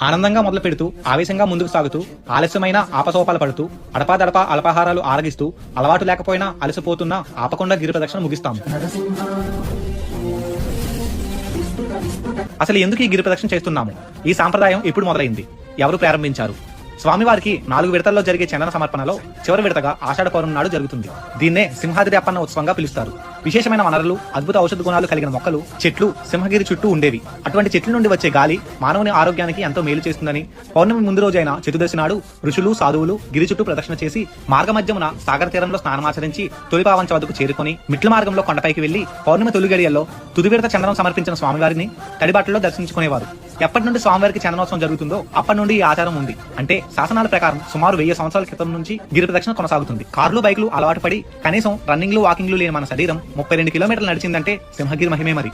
ఆనందంగా మొదలు పెడుతూ ఆవేశంగా ముందుకు సాగుతూ ఆలస్యమైన ఆపసోపాలు పడుతూ అడపాదడపా అల్పాహారాలు ఆరగిస్తూ అలవాటు లేకపోయినా అలసిపోతున్నా ఆపకుండా గిరి ప్రదక్షిణ ముగిస్తాము. అసలు ఎందుకు ఈ గిరి ప్రదక్షిణ చేస్తున్నాము? ఈ సాంప్రదాయం ఎప్పుడు మొదలైంది? ఎవరు ప్రారంభించారు? స్వామివారికి 4 విడతల్లో జరిగే చందన సమర్పణలో చివరి విడతగా ఆషాఢ పౌర్ణమి నాడు జరుగుతుంది. దీన్నే సింహాద్రి అప్పన్న ఉత్సవంగా పిలుస్తారు. విశేషమైన వనరులు, అద్భుత ఔషధ గుణాలు కలిగిన మొక్కలు, చెట్లు సింహగిరి చుట్టూ ఉండేవి. అటువంటి చెట్ల నుండి వచ్చే గాలి మానవుని ఆరోగ్యానికి ఎంతో మేలు చేస్తుందని పౌర్ణమి ముందు రోజైన చతుర్దశి నాడు ఋషులు, సాధువులు గిరి చుట్టూ ప్రదక్షిణ చేసి మార్గమధ్యమున సాగర తీరంలో స్నానమాచరించి తొలిపావంచ వద్దకు చేరుకుని మిట్ల మార్గంలో కొండపైకి వెళ్లి పౌర్ణమి తొలి గడియల్లో తుది విడత చందనం సమర్పించిన స్వామివారిని తడిబాటలో దర్శించుకునేవారు. ఎప్పటి నుండి స్వామివారికి చందనోత్సవం జరుగుతుందో అప్పటి నుండి ఈ ఆచారం ఉంది. అంటే శాసనాల ప్రకారం సుమారు 1000 సంవత్సరాల క్రితం నుంచి గిరి ప్రదక్షిణ కొనసాగుతుంది. కార్లు, బైకులు అలవాటు పడి కనీసం రన్నింగ్లు, వాకింగ్లు లేని మన శరీరం 32 కిలోమీటర్లు నడిచిందంటే సింహగిరి మహిమే మరి.